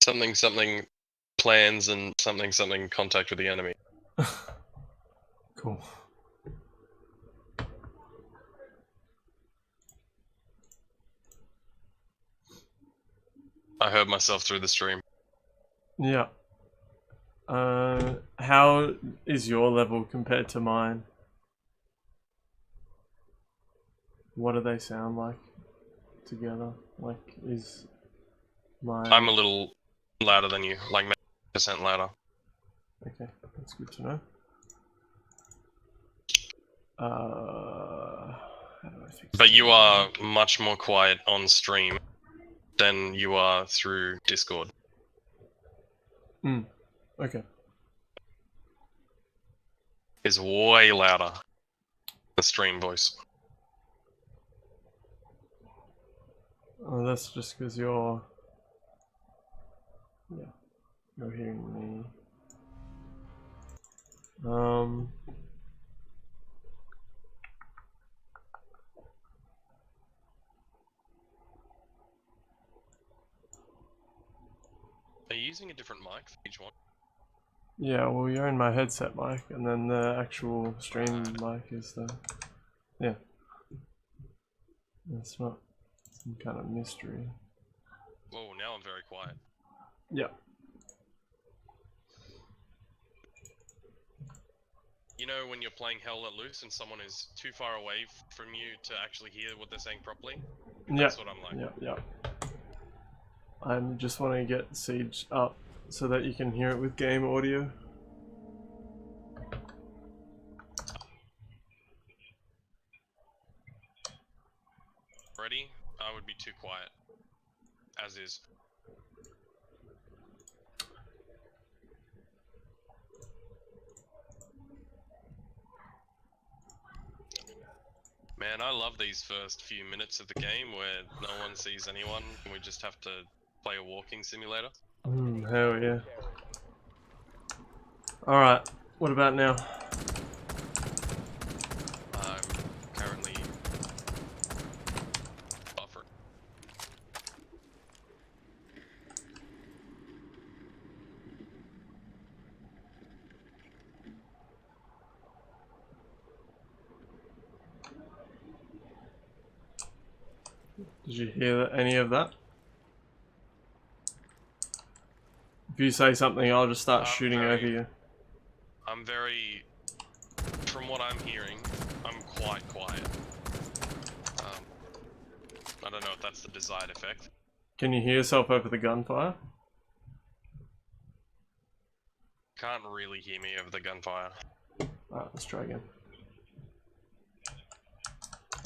Something something plans and something something contact with the enemy. Cool. I heard myself through the stream. Yeah. How is your level compared to mine? What do they sound like together? Like, is mine... I'm a little louder than you, like percent louder. Okay, that's good to know. How do I fix But that? you are much more quiet on stream than you are through Discord. Okay. Is way louder. The stream voice. Oh, that's just because you're... Yeah, you're hearing me. Are you using a different mic for each one? Yeah, well, you're in my headset mic, and then the actual stream mic is the... Yeah. It's not some kind of mystery. Whoa, now I'm very quiet. Yeah. You know when you're playing Hell Let Loose and someone is too far away from you to actually hear what they're saying properly? That's what I'm like. Yeah. I'm just wanting to get Siege up so that you can hear it with game audio. Ready? I would be too quiet. As is. Man, I love these first few minutes of the game where no one sees anyone and we just have to play a walking simulator. Hell yeah. Alright, what about now? I'm currently buffering. Did you hear any of that? If you say something, I'll just start shooting over you. I'm very... From what I'm hearing, I'm quite quiet. I don't know if that's the desired effect. Can you hear yourself over the gunfire? Can't really hear me over the gunfire. Alright, let's try again.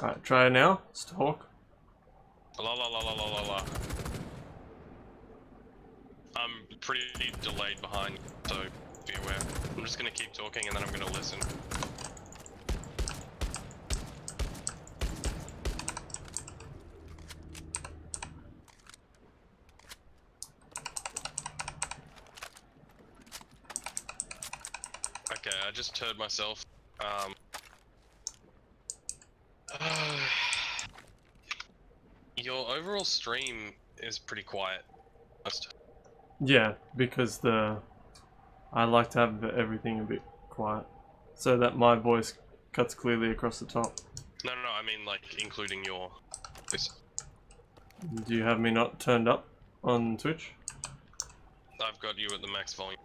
Alright, try it now. Let's talk. La la la la la la la. I'm pretty delayed behind, so be aware. I'm just gonna keep talking and then I'm gonna listen. Okay, I just heard myself. Your overall stream is pretty quiet. Yeah, because I like to have everything a bit quiet, so that my voice cuts clearly across the top. No, I mean like including your voice. Do you have me not turned up on Twitch? I've got you at the max volume.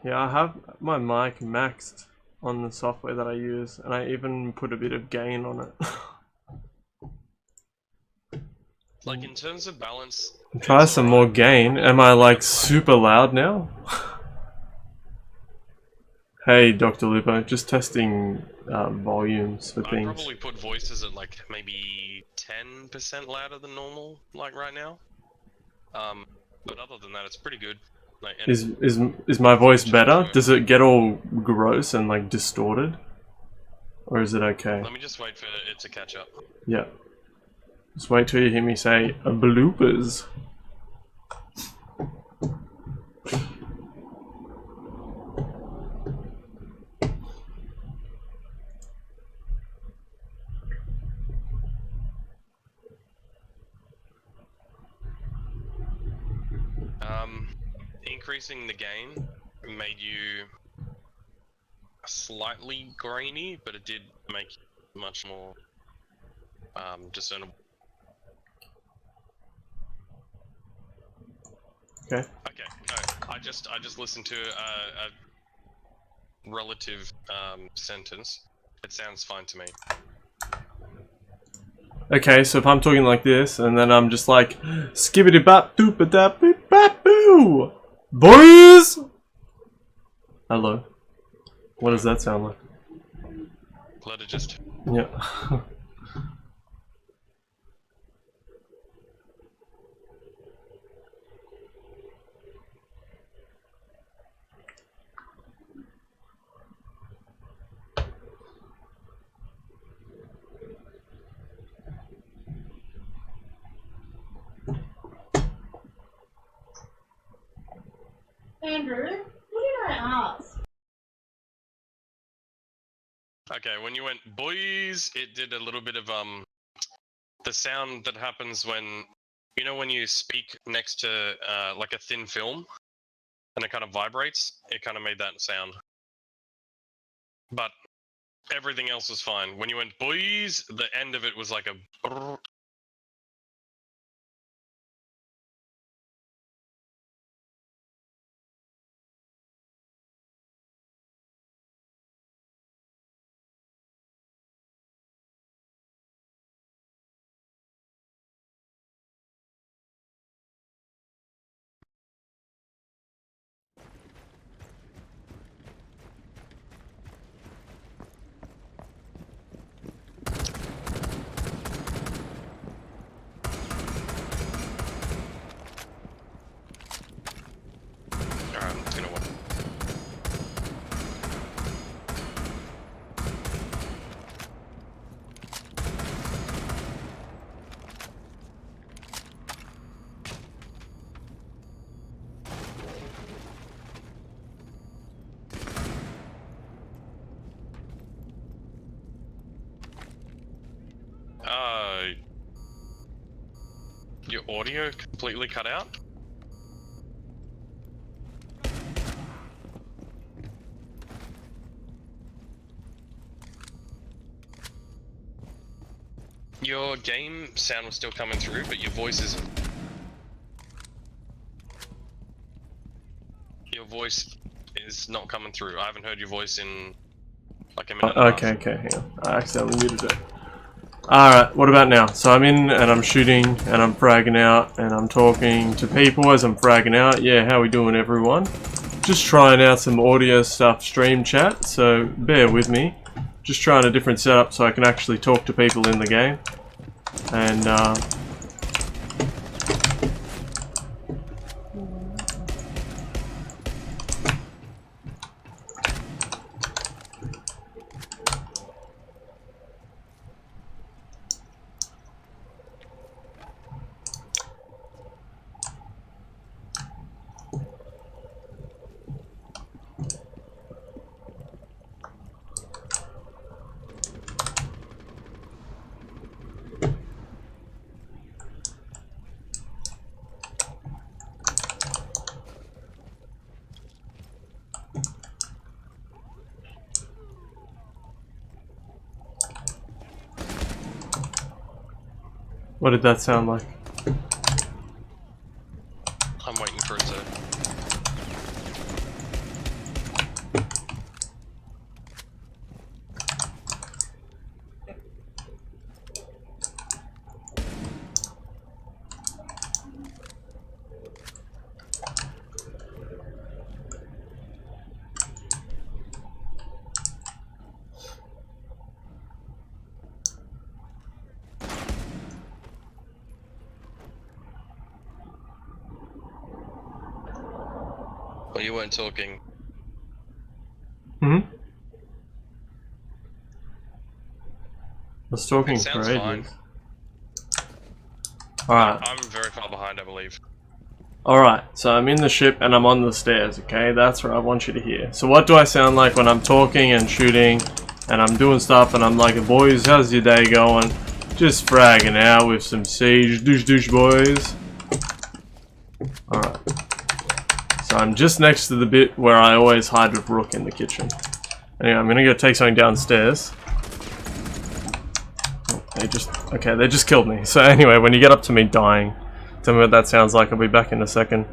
Yeah, I have my mic maxed on the software that I use, and I even put a bit of gain on it. Like in terms of balance... Try some more gain. Am I like super loud now? Hey, Dr. Lupo, just testing volumes for things. I'd probably put voices at like maybe 10% louder than normal, like right now. But other than that, it's pretty good. Like, is my voice better? Does it get all gross and like distorted? Or is it okay? Let me just wait for it to catch up. Yeah. Just wait till you hear me say bloopers. Increasing the gain made you slightly grainy, but it did make you much more discernible. Okay. Okay, no, I just listened to a relative sentence. It sounds fine to me. Okay, so if I'm talking like this, and then I'm just like, skibbity bop doop a dap boop bop boo! Boys! Hello. What does that sound like? Let it just. Yeah. Andrew, what did I ask? Okay, when you went boys, it did a little bit of the sound that happens when, you know, when you speak next to like a thin film, and it kind of vibrates. It kind of made that sound. But everything else was fine. When you went boys, the end of it was like a. Brrr. Alright, I'm just gonna wait. Your audio completely cut out? Your game sound was still coming through, but your voice isn't. Your voice is not coming through. I haven't heard your voice in like a minute and a half. Okay, hang on. I accidentally muted it. Alright, what about now? So I'm in and I'm shooting and I'm fragging out and I'm talking to people as I'm fragging out. Yeah, how we doing everyone? Just trying out some audio stuff, stream chat, so bear with me. Just trying a different setup so I can actually talk to people in the game. And what did that sound like? I'm waiting for it to. Well, you weren't talking. I was talking It for sounds ages. fine. Alright. I'm very far behind, I believe. Alright, so I'm in the ship and I'm on the stairs, okay? That's what I want you to hear. So what do I sound like when I'm talking and shooting and I'm doing stuff and I'm like, boys, how's your day going? Just fragging out with some siege, douche boys. Alright. I'm just next to the bit where I always hide with Rook in the kitchen. Anyway, I'm gonna go take something downstairs. Oh, they just killed me. So anyway, when you get up to me dying, tell me what that sounds like. I'll be back in a second.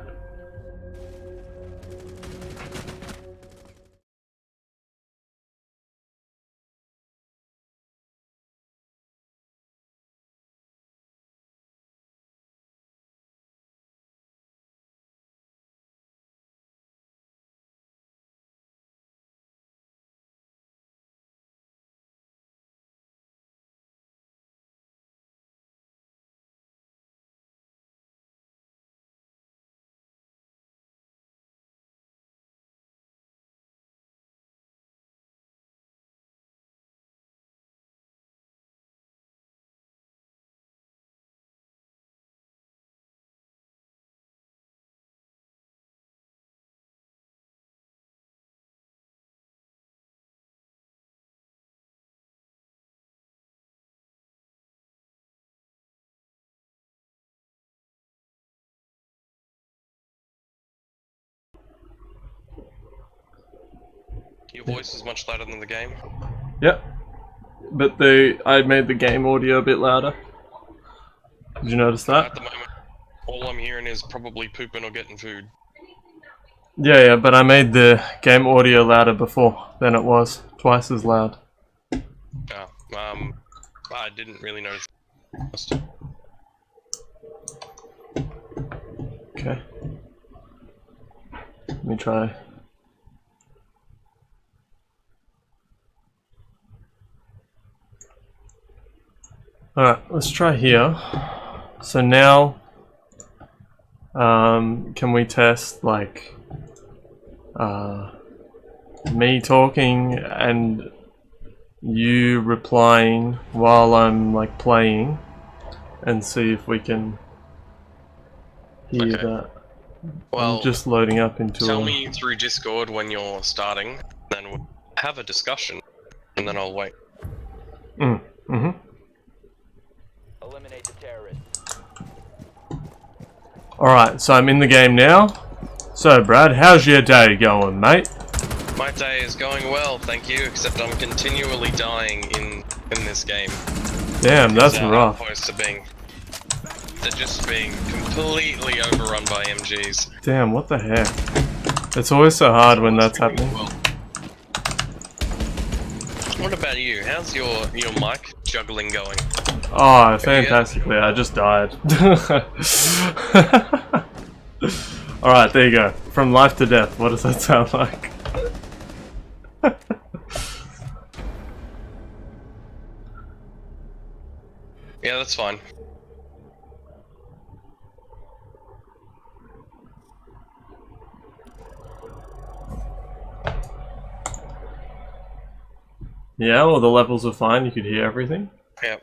Your voice is much louder than the game. Yep. But I made the game audio a bit louder. Did you notice that? At the moment, all I'm hearing is probably pooping or getting food. Yeah, but I made the game audio louder before than it was. Twice as loud. I didn't really notice. Okay. Let me try. Alright, let's try here. So now, can we test like me talking and you replying while I'm like playing and see if we can hear that. Well, I'm just loading up into tell me through Discord when you're starting, then we'll have a discussion, and then I'll wait. Mm-hmm. Eliminate the terrorists. Alright, so I'm in the game now. So Brad, how's your day going, mate? My day is going well, thank you, except I'm continually dying in this game. Damn, that's rough. Opposed to just being completely overrun by MGs. Damn, what the heck? It's always so hard when that's happening. Well, what about you? How's your mic juggling going? Oh, fantastically, I just died. Alright, there you go. From life to death, what does that sound like? Yeah, that's fine. Yeah, well, the levels are fine, you could hear everything. Yeah.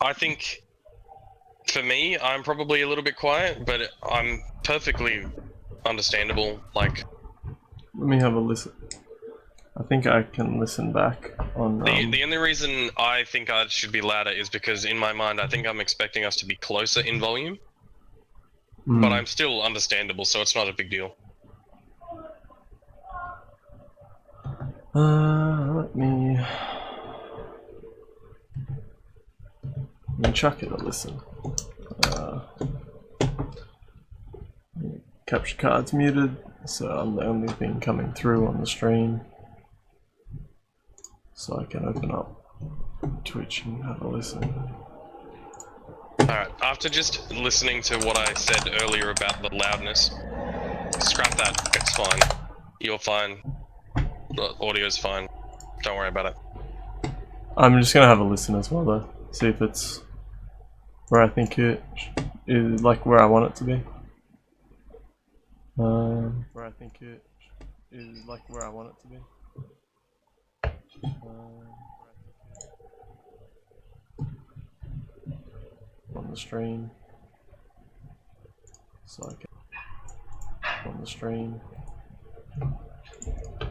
I think, for me, I'm probably a little bit quiet, but I'm perfectly understandable, like... Let me have a listen. I think I can listen back on... The only reason I think I should be louder is because, in my mind, I think I'm expecting us to be closer in volume. But I'm still understandable, so it's not a big deal. Let me chuck it a listen. Capture card's muted, so I'm the only thing coming through on the stream. So I can open up Twitch and have a listen. Alright, after just listening to what I said earlier about the loudness, scrap that, it's fine. You're fine. The audio's fine. Don't worry about it. I'm just gonna have a listen as well though. See if it's where I think it is, like where I want it to be. Where I think it is, like where I want it to be. On the stream. So I can on the stream.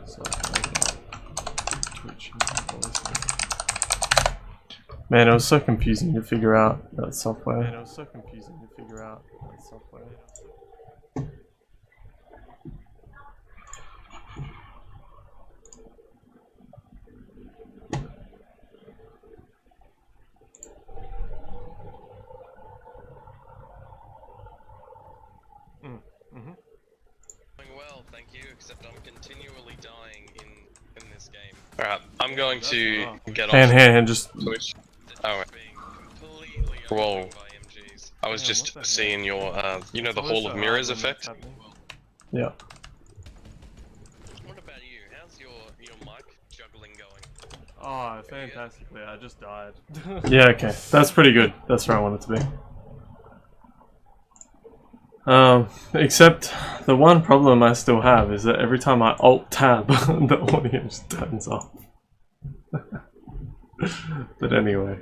So I can open up Twitch and have a listen. Man, it was so confusing to figure out that software. Mm-hmm. Doing well, thank you, except I'm continually dying in this game. Alright, I'm going to get off Hand, just... Twitch. Oh, being completely overrun by MGs. I was just seeing your, you know, the Hall of Mirrors effect? Yeah. What about you? How's your mic juggling going? Oh, fantastically, I just died. Yeah, okay. That's pretty good. That's where I want it to be. Except the one problem I still have is that every time I Alt-Tab, the audio just turns off. But anyway,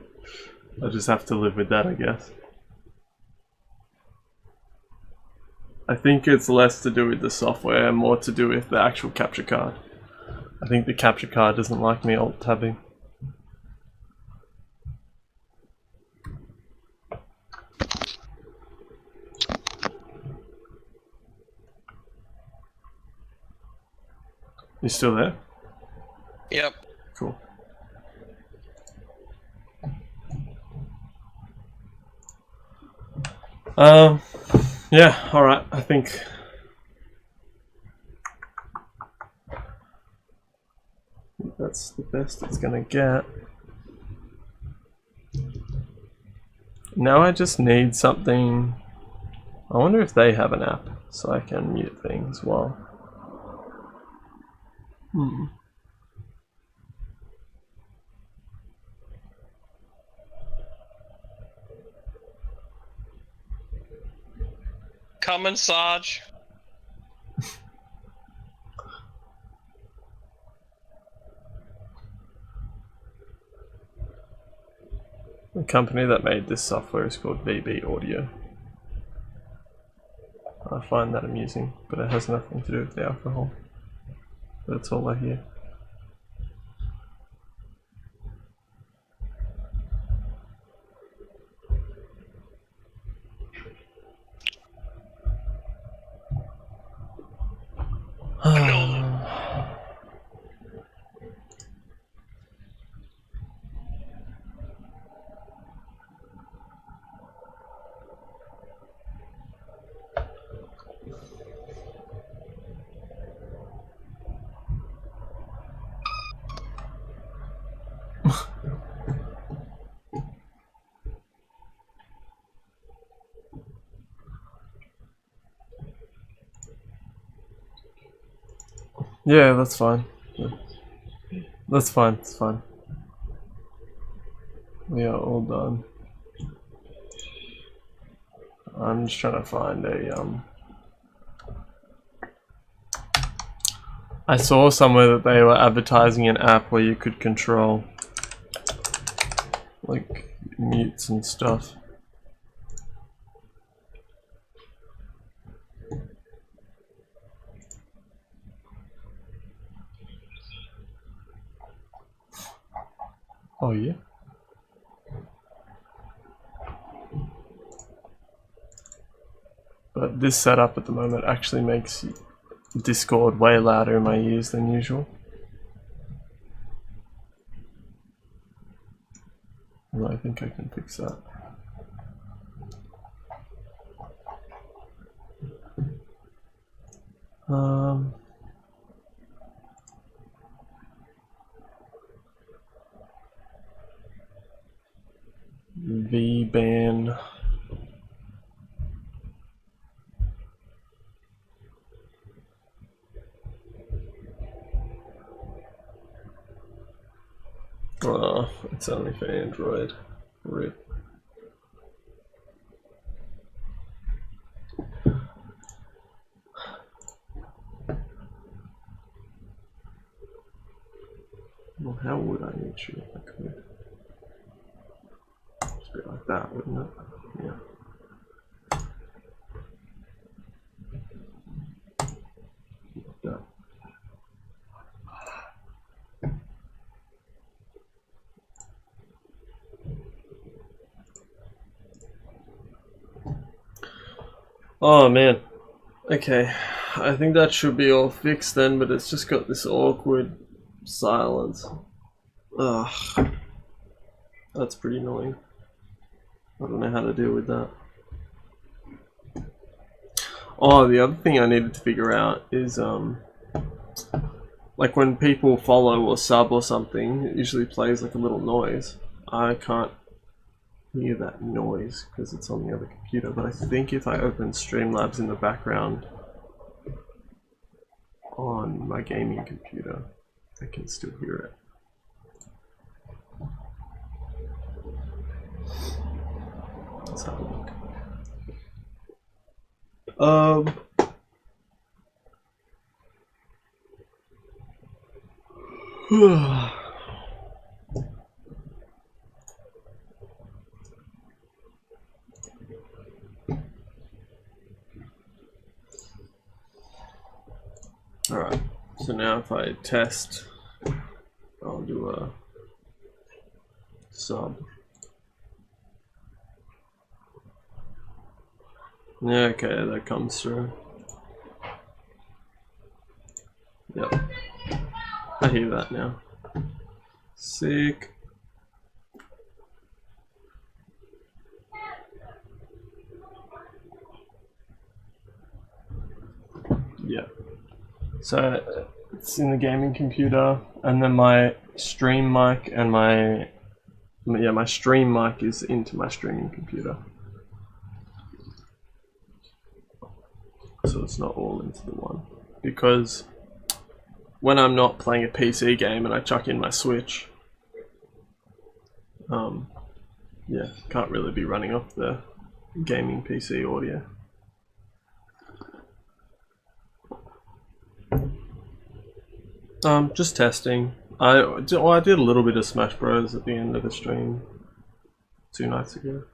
I'll just have to live with that, I guess. I think it's less to do with the software and more to do with the actual capture card. I think the capture card doesn't like me Alt-Tabbing. You still there? Yep. Cool. Yeah, alright, I think that's the best it's gonna get. Now I just need something. I wonder if they have an app so I can mute things while. Come and Sarge. The company that made this software is called VB Audio. I find that amusing, but it has nothing to do with the alcohol. That's all I hear. Yeah, that's fine. Yeah. That's fine, it's fine. We are all done. I'm just trying to find a I saw somewhere that they were advertising an app where you could control like mutes and stuff. Oh yeah. But this setup at the moment actually makes Discord way louder in my ears than usual. Well, I think I can fix that. VBAN. Oh, it's only for Android. RIP. Well, how would I mute you if I could? Just a bit like that, wouldn't it? Yeah. Like that. Oh man. Okay. I think that should be all fixed then, but it's just got this awkward silence. Ugh. That's pretty annoying. I don't know how to deal with that. Oh, the other thing I needed to figure out is like when people follow or sub or something, it usually plays like a little noise. I can't hear that noise because it's on the other computer, but I think if I open Streamlabs in the background on my gaming computer, I can still hear it. Let's have a look. Alright, so now if I test, I'll do a sub. Yeah, okay, that comes through. Yep. I hear that now. Sick. Yeah. So it's in the gaming computer, and then my stream mic and my stream mic is into my streaming computer. So it's not all into the one, because when I'm not playing a PC game and I chuck in my Switch, yeah, can't really be running off the gaming PC audio. Just testing. I did a little bit of Smash Bros at the end of the stream 2 nights ago.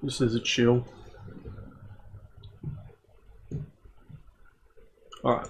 Just as a chill. Alright.